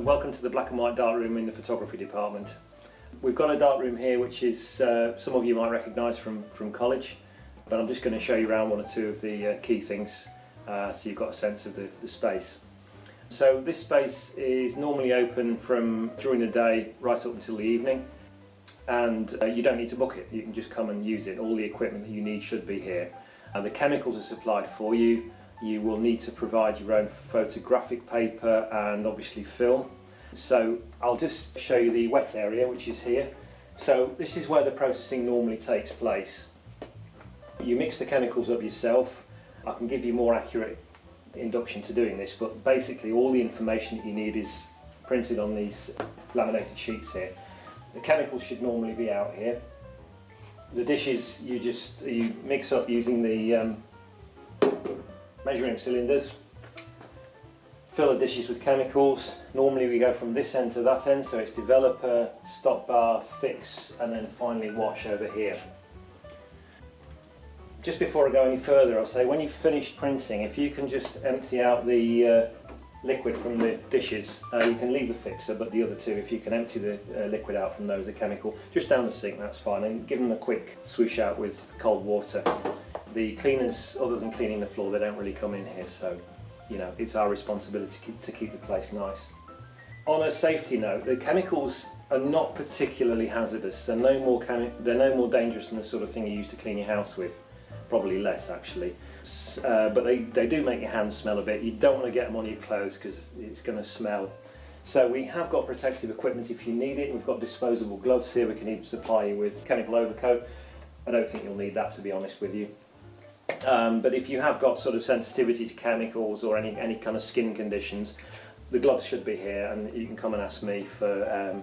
Welcome to the black and white darkroom in the photography department. We've got a darkroom here which is some of you might recognise from college, but I'm just going to show you around one or two of the key things so you've got a sense of the space. So this space is normally open from during the day right up until the evening, and you don't need to book it, you can just come and use it. All the equipment that you need should be here. The chemicals are supplied for you. You will need to provide your own photographic paper and obviously film. So I'll just show you the wet area, which is here. So this is where the processing normally takes place. You mix the chemicals up yourself. I can give you more accurate induction to doing this, but basically all the information that you need is printed on these laminated sheets here. The chemicals should normally be out here. The dishes you mix up using the measuring cylinders. Fill the dishes with chemicals. Normally we go from this end to that end, so it's developer, stop bath, fix, and then finally wash over here. Just before I go any further, I'll say when you've finished printing, if you can just empty out the liquid from the dishes, you can leave the fixer, but the other two, if you can empty the liquid out from those, the chemical, just down the sink, that's fine, and give them a quick swoosh out with cold water. The cleaners, other than cleaning the floor, they don't really come in here, so you know it's our responsibility to keep the place nice. On a safety note, the chemicals are not particularly hazardous. They're no more dangerous than the sort of thing you use to clean your house with. Probably less actually, but they do make your hands smell a bit. You don't want to get them on your clothes because it's going to smell. So we have got protective equipment if you need it. We've got disposable gloves here. We can even supply you with chemical overcoat. I don't think you'll need that, to be honest with you. But if you have got sort of sensitivity to chemicals or any kind of skin conditions, the gloves should be here, and you can come and ask me for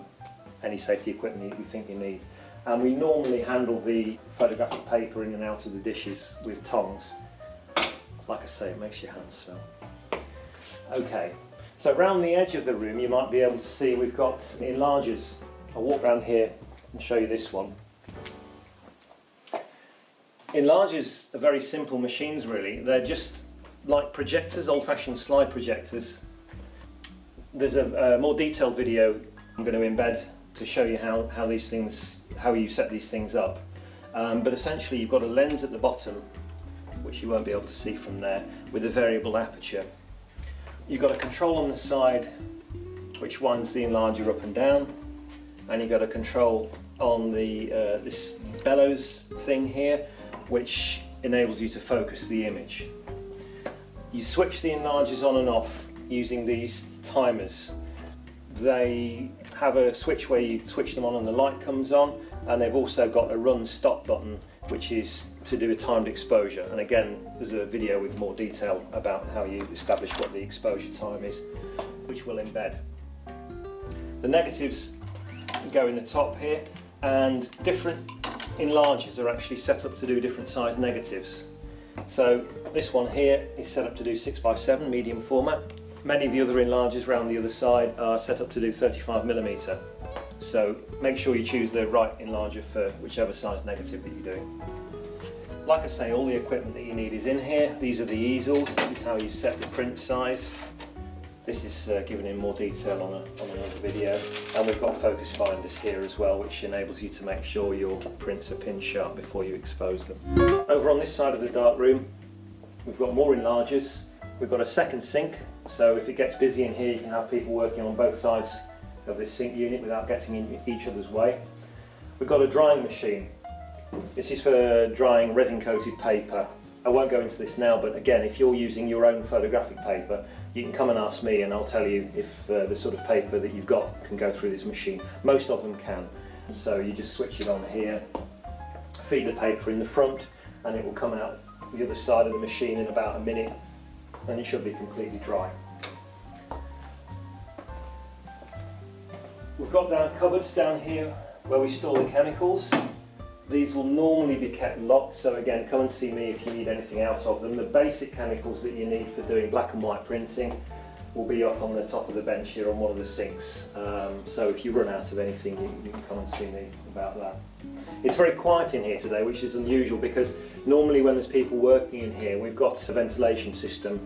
any safety equipment you think you need. And we normally handle the photographic paper in and out of the dishes with tongs. Like I say, it makes your hands smell. Okay, so around the edge of the room you might be able to see we've got enlargers. I'll walk around here and show you this one. Enlargers are very simple machines really. They're just like projectors, old-fashioned slide projectors. There's a more detailed video I'm going to embed to show you how you set these things up. But essentially you've got a lens at the bottom, which you won't be able to see from there, with a variable aperture. You've got a control on the side which winds the enlarger up and down, and you've got a control on the this bellows thing here, which enables you to focus the image. You switch the enlargers on and off using these timers. They have a switch where you switch them on and the light comes on, and they've also got a run stop button which is to do a timed exposure, and again there's a video with more detail about how you establish what the exposure time is, which we'll embed. The negatives go in the top here, and different enlargers are actually set up to do different size negatives. So this one here is set up to do 6x7 medium format. Many of the other enlargers around the other side are set up to do 35mm. So make sure you choose the right enlarger for whichever size negative that you're doing. Like I say, all the equipment that you need is in here. These are the easels. This is how you set the print size. This is given in more detail on another video. And we've got focus finders here as well, which enables you to make sure your prints are pin sharp before you expose them. Over on this side of the darkroom, we've got more enlargers. We've got a second sink, so if it gets busy in here you can have people working on both sides of this sink unit without getting in each other's way. We've got a drying machine. This is for drying resin coated paper. I won't go into this now, but again, if you're using your own photographic paper, you can come and ask me and I'll tell you if the sort of paper that you've got can go through this machine. Most of them can. So you just switch it on here, feed the paper in the front, and it will come out the other side of the machine in about a minute, and it should be completely dry. We've got down cupboards down here where we store the chemicals. These will normally be kept locked, so again, come and see me if you need anything out of them. The basic chemicals that you need for doing black and white printing will be up on the top of the bench here on one of the sinks. So if you run out of anything, you can come and see me about that. It's very quiet in here today, which is unusual because normally when there's people working in here, we've got a ventilation system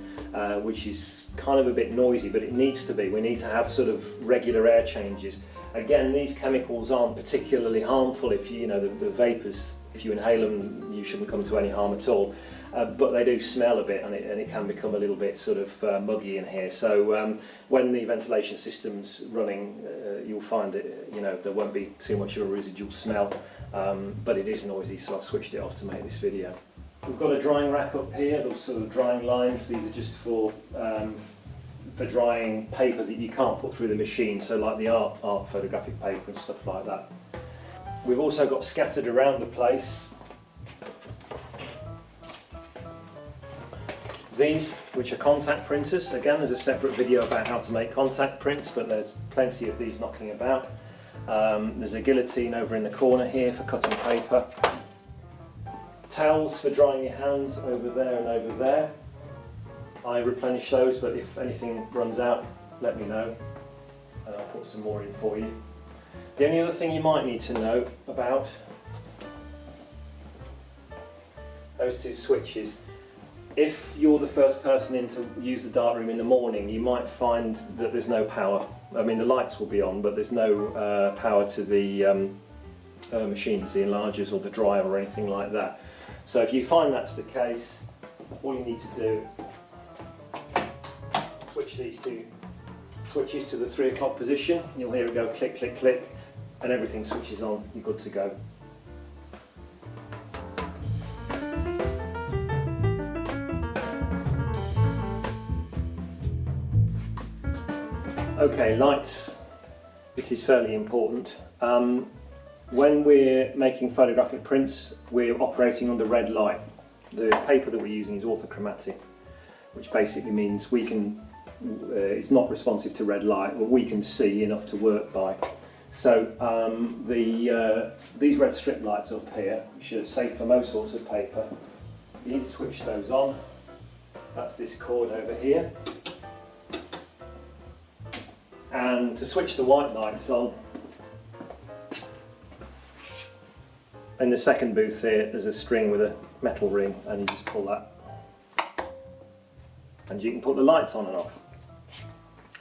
which is kind of a bit noisy, but it needs to be. We need to have sort of regular air changes. Again, these chemicals aren't particularly harmful. If you know the vapours, if you inhale them, you shouldn't come to any harm at all. But they do smell a bit, and it can become a little bit sort of muggy in here. So when the ventilation system's running, you'll find that there won't be too much of a residual smell, but it is noisy, so I've switched it off to make this video. We've got a drying rack up here, those sort of drying lines. These are just for drying paper that you can't put through the machine, so like the art photographic paper and stuff like that. We've also got scattered around the place these, which are contact printers. Again, there's a separate video about how to make contact prints, but there's plenty of these knocking about. There's a guillotine over in the corner here for cutting paper. Towels for drying your hands over there and over there. I replenish those, but if anything runs out, let me know and I'll put some more in for you. The only other thing you might need to know about those two switches, if you're the first person in to use the darkroom in the morning, you might find that there's no power. I mean, the lights will be on, but there's no power to the machines, the enlargers or the dryer or anything like that. So if you find that's the case, all you need to do, switch these two switches to the 3 o'clock position. You'll hear it go click, click, click, and everything switches on. You're good to go. Okay, lights. This is fairly important. When we're making photographic prints, we're operating under red light. The paper that we're using is orthochromatic, which basically means we can, it's not responsive to red light, but we can see enough to work by. So these red strip lights up here, which are safe for most sorts of paper, you need to switch those on. That's this cord over here. And to switch the white lights on, in the second booth here, there's a string with a metal ring, and you just pull that, and you can put the lights on and off.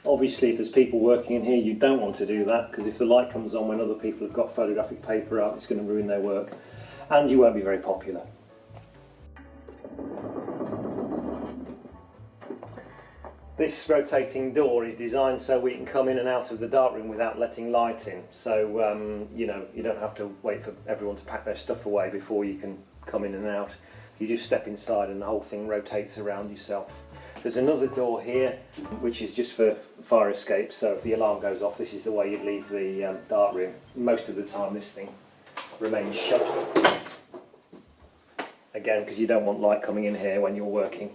Obviously, if there's people working in here, you don't want to do that, because if the light comes on when other people have got photographic paper out, it's going to ruin their work, and you won't be very popular. This rotating door is designed so we can come in and out of the darkroom without letting light in. So you don't have to wait for everyone to pack their stuff away before you can come in and out. You just step inside and the whole thing rotates around yourself. There's another door here which is just for fire escape, so if the alarm goes off, this is the way you'd leave the darkroom. Most of the time this thing remains shut. Again, because you don't want light coming in here when you're working.